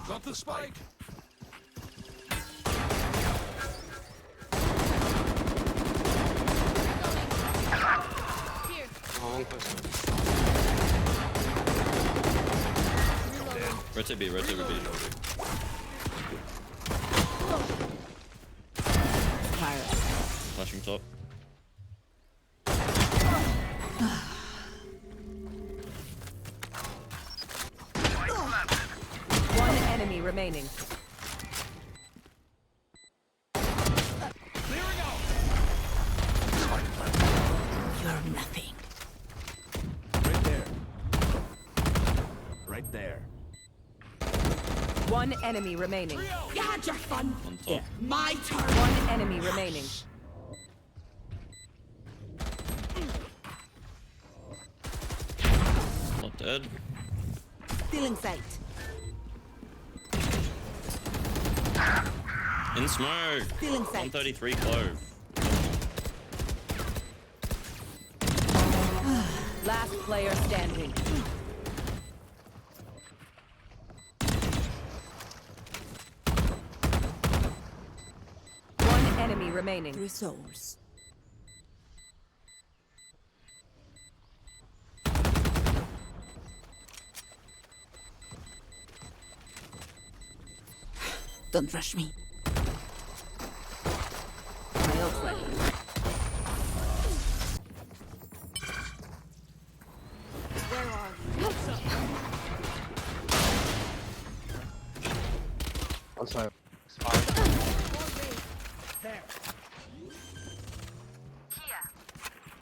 Got the spike. Here. Oh, one close. Rotate B, rotate B. Flashing top. One enemy remaining. Clearing out. You're nothing. Right there. Right there. One enemy remaining. You had your fun. On top. My turn. One enemy remaining. Not dead. Still in sight. In smoke. Still in sight. 133 clove. Last player standing. One enemy remaining. 3 souls. Don't rush me. My ult's ready. Where are you? One side. There.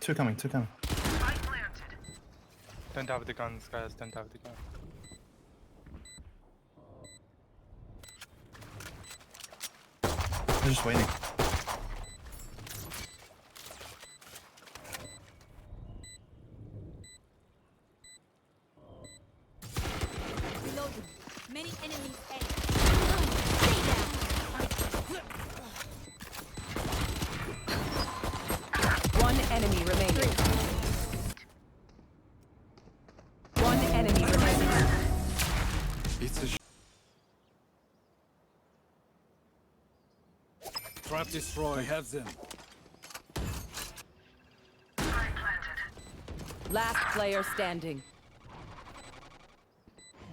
Two coming, two coming. Don't have the guns, guys. Don't have the guns. They're just waiting. Reloading. Many enemies A. One enemy remaining. One enemy remaining. It's a trap destroy. I have them. Last player standing.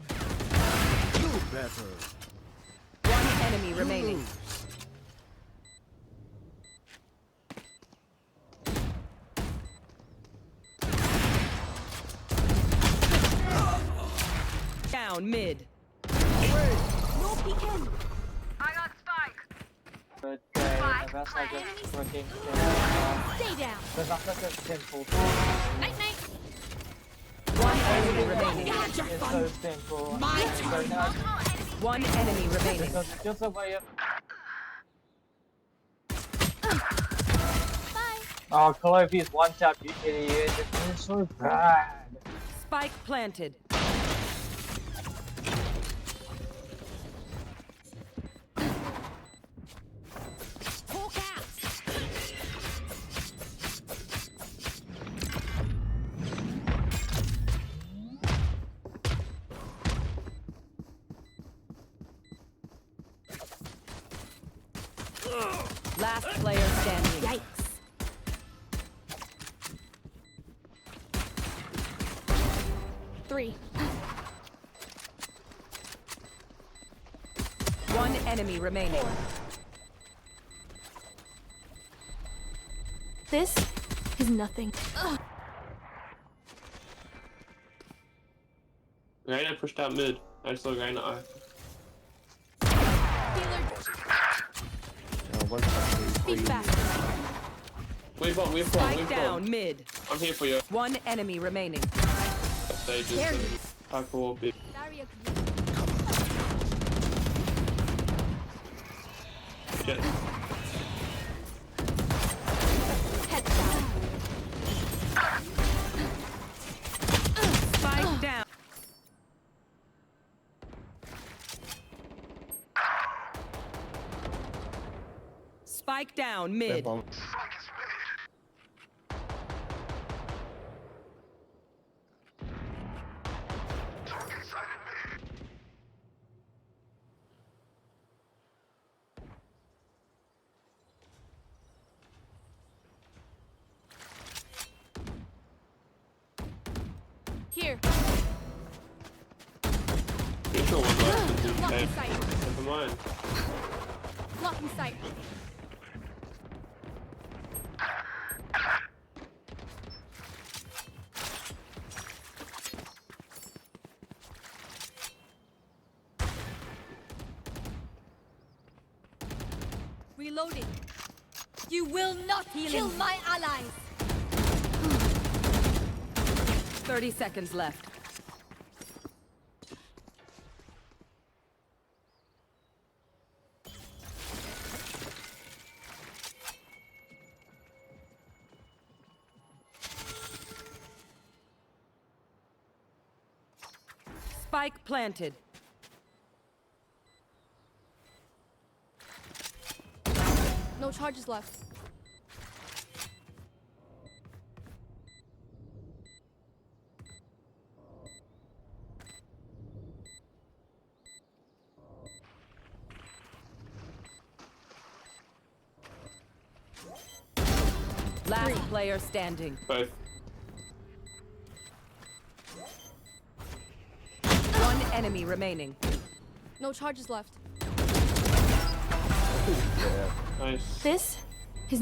You better. One enemy remaining. Down mid. No peeking. But the rest are just working. Stay down. There's not such a simple. Night night. One enemy You remaining. had your It's fun. so simple. My So turn. now, One enemy remaining. because it's just a way of. Bye. Oh, Colombia one tap, you idiot. This is so bad. Spike planted. Hawk out. Last player standing. Yikes. Three. One enemy remaining. This is nothing. Reyna pushed out mid. I saw Reyna eye. Healer. One side. Speak fast. We've won, we've won, Spike we've down won. mid. I'm here for you. One enemy remaining. Stages. There you Tackle will be. Barrier. Jet. Head down. Spike down. Spike down mid. Bomb. Here. Pretty sure one left is Blocking okay. sight. Never mind. Blocking sight. Reloading. You will not kill my allies. 30 seconds left. Spike planted. No charges left. Last player standing. Both. One enemy remaining. No charges left. Nice. This is.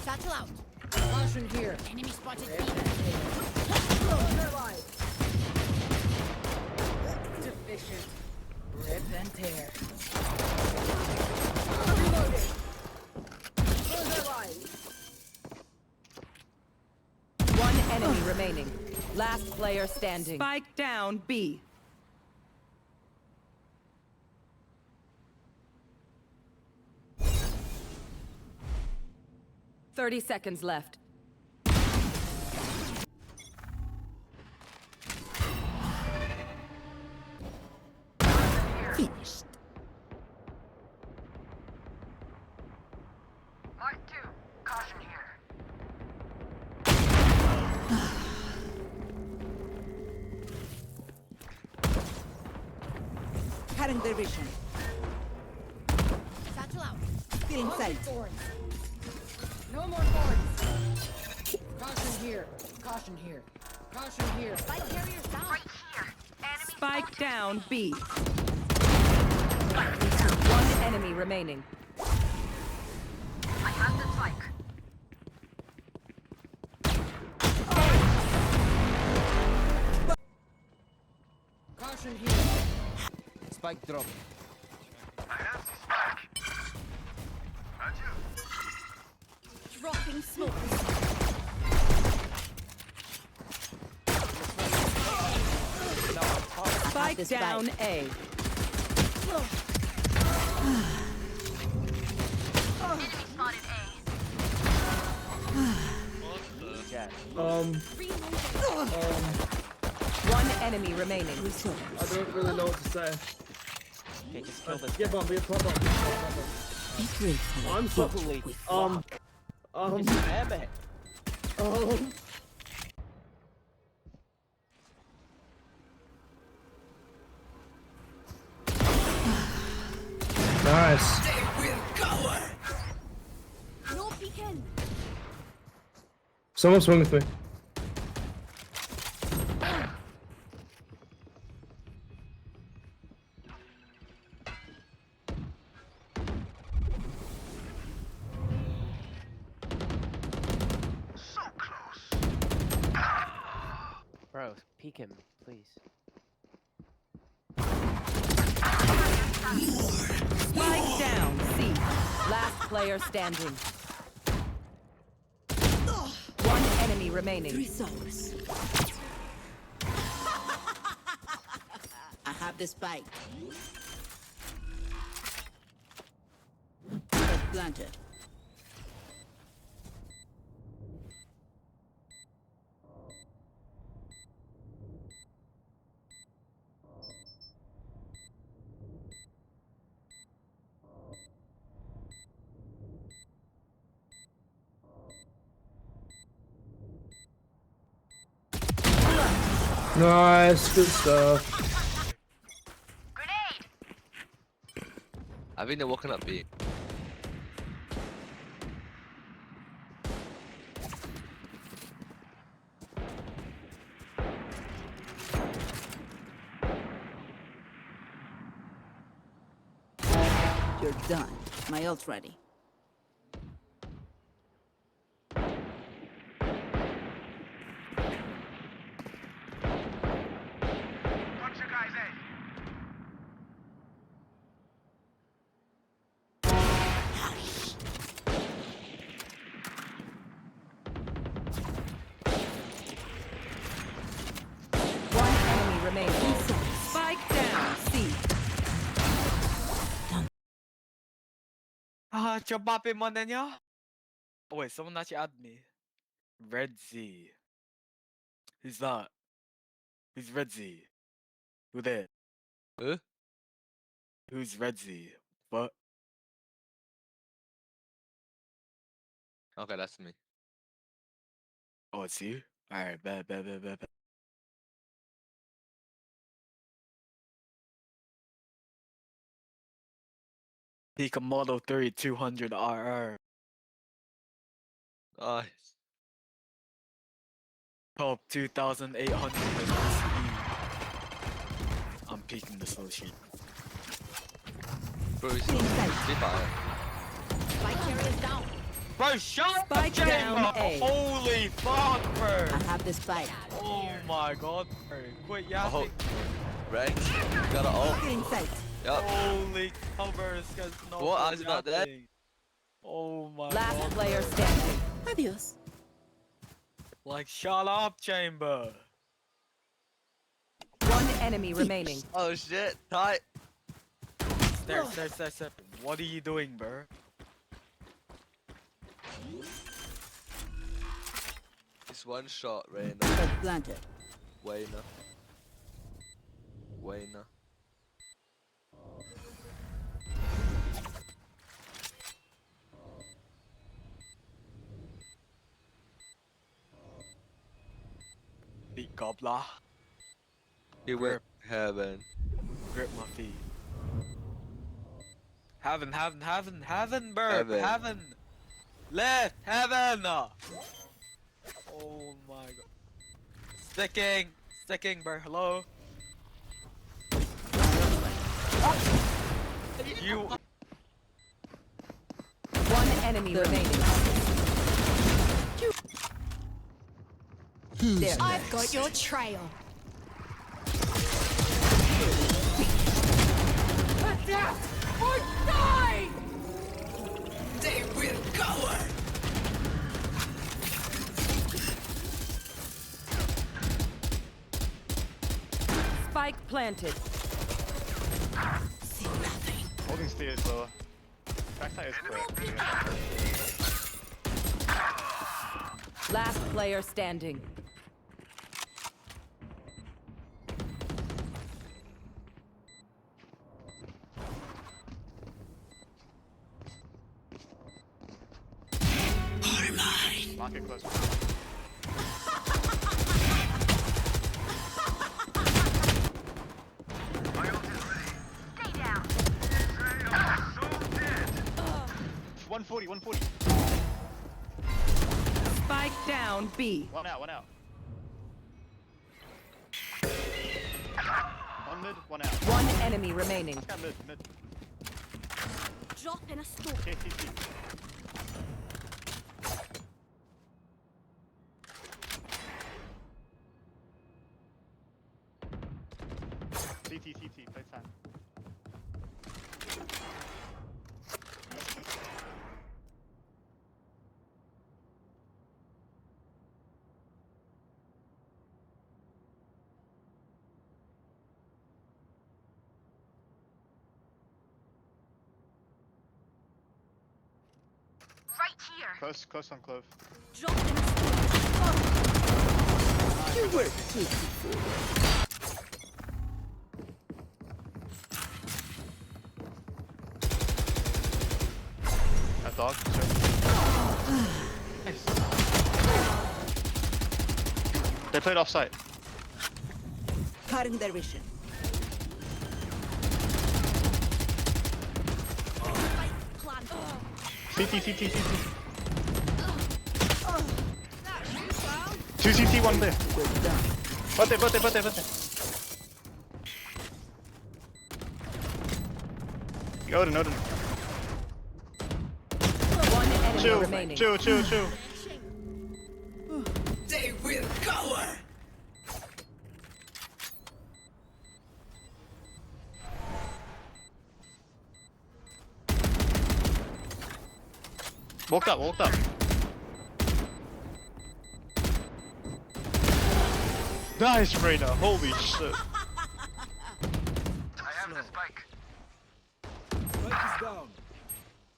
Satchel out. Caution here. Enemy spotted. Deficient. Rip and tear. One enemy remaining. Last player standing. Spike down B. Thirty seconds left. Finished. Cutting their vision. Satchel out. Feeling sight. No more thorns. Caution here. Caution here. Caution here. Spike carriers down. Right here. Spike down B. One enemy remaining. I have the spike. Caution here. Spike drop. Dropping smoke. Spike down A. Enemy spotted One enemy remaining. I don't really know what to say. Okay, just kill this. Yeah, bomb, yeah, bomb. I'm so. Holy damn it. Nice. No peeking. Someone swing with me. Bro, peek him, please. Spike down C. Last player standing. One enemy remaining. Resource. I have the spike. Planted. Nice, good stuff. I think they're walking up B. You're done. My ult's ready. One enemy remaining. Spike down. C. Ah, coba pemandannya. Oh, wait, someone actually add me. Red Z. Who's that? Who's Red Z? Who there? Huh? Who's Red Z? What? Okay, that's me. Oh, it's you? Alright, bet. Take a Model 3 200 RR. Nice. Top 2,800 PCE. I'm peeking the slow sheet. Bro, he's still fire. Spike carrier is down. Bro, shut up, Spike down A. Holy fuck, bro! I have the spike. Oh my god, bro. Quit Oh, yapping. Rank. Got an ult. Getting sight. Yup. Holy cover, this guy's not What? Is not dead? yapping. Oh my Last god. player standing. Adios. Like, shut up, Chamber. One enemy remaining. Oh shit, tight. Step. What are you doing, bro? It's one shot, Reyna. Spike planted. Wayna. Beat Gobbler. He went heaven. Grip my feet. Heaven, bro. Heaven. Heaven. Left, heaven. Oh my god. Sticking, bro. Hello. You. One enemy remaining. There. I've got your trail. Adapt or die! They will cover. Spike planted. See nothing. Holding stairs lower. Backside is quick. Last player standing. Market close. Stay down. 140. Spike down B. One out. One mid, one out. One enemy remaining. Last guy mid. Drop in a store. Okay, CT, play time. Right here. Close on Clove. Drop in a store. You were beautiful. That dog. Sure. Nice. They played offside. Cutting their vision. Plan. CT. 2 CT, 1 there. We're done. Birthday. Odin. enemy chill, remaining. chill, chill, chill. They will cower. Walked up, walked up. Nice, Reyna. Holy shit.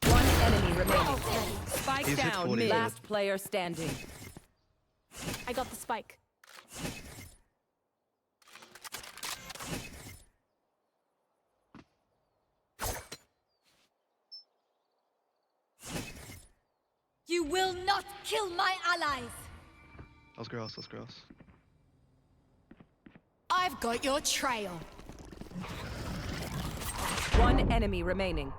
One enemy remaining. Spike He's hit down. 40. Last player standing. I got the spike. You will not kill my allies. That's gross, that's gross. I've got your trail. One enemy remaining.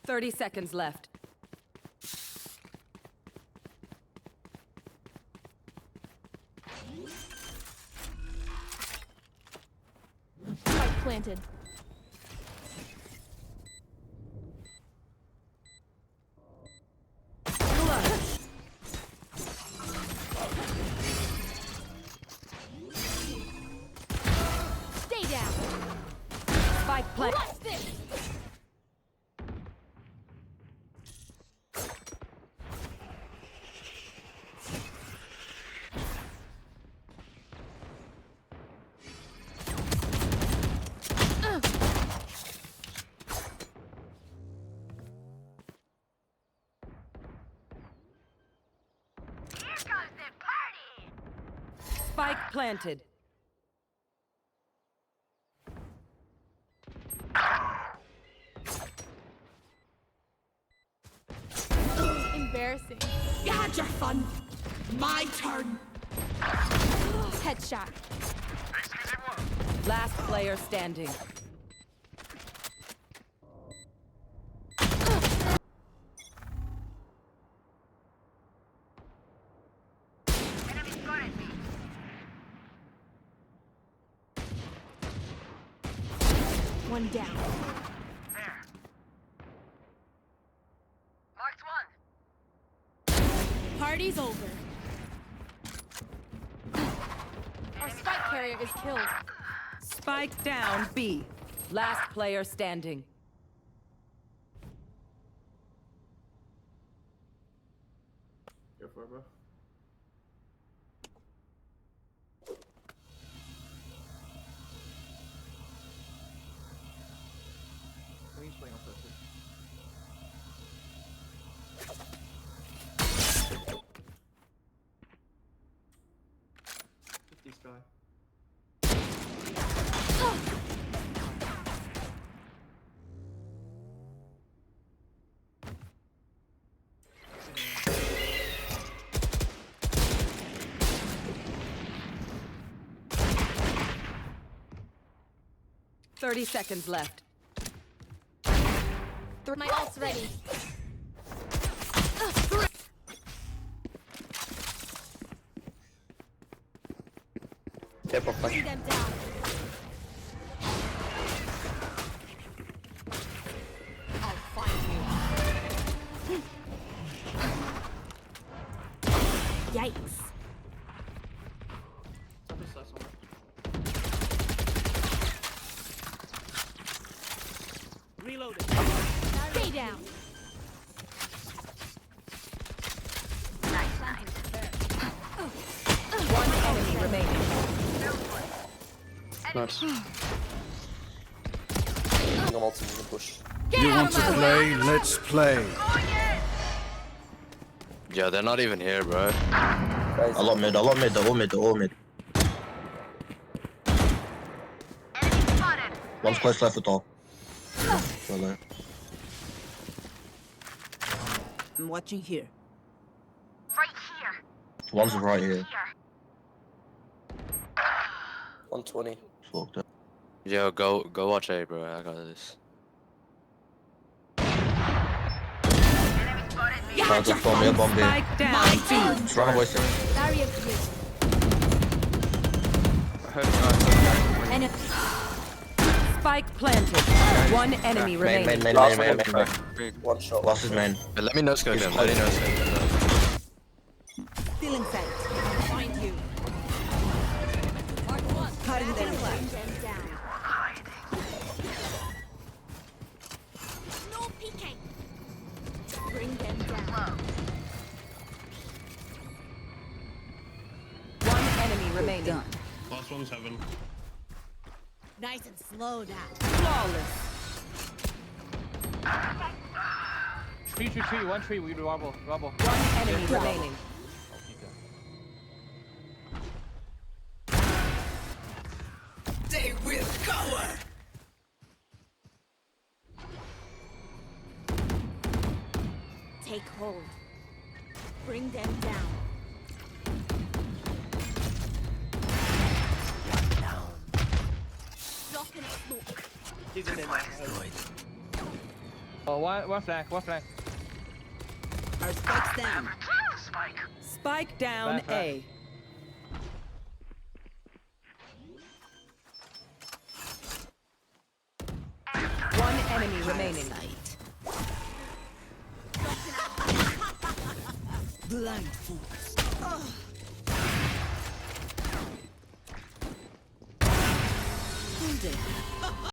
Thirty seconds left. Spike planted. Stay down. Spike plant. Watch this. Spike planted. Embarrassing. You had your fun. My turn. Headshot. Last player standing. One down. Party's over. Our spike carrier is killed. Spike down B. Last player standing. Go for it, bro. I think he's playing on purpose. This guy. Thirty seconds left. My ult's ready. See them down. I'll find you. Yikes. Reloading. Stay down. One enemy remaining. Nice. I'm ulting in the bush. Get out of my way. Let's play. Yeah, they're not even here, bro. A lot mid, all mid. One's close left with all. Well there. I'm watching here. Right here. One's right here. 120. Fucked up. Yo, go watch A, bro. I got this. Trying to form me up on B. Spike down B. Just run away, sir. Barrier created. I heard Spike planted. One enemy remaining. Main. One shot. Last is main. But let me no scope him. Let me no scope him. Still in sight. Find you. Cutting them down. No peeking. Bring them down. One enemy remaining. Last one's heaven. Nice and slow now. Flawless. Tree, one tree, we rubble. One enemy remaining. They will cover. Take hold. Bring them down. Drop in smoke. He's in there. Oh, one flank. Our spikes down. Spike down Back. A. One enemy remaining. Blind fools. Wounded.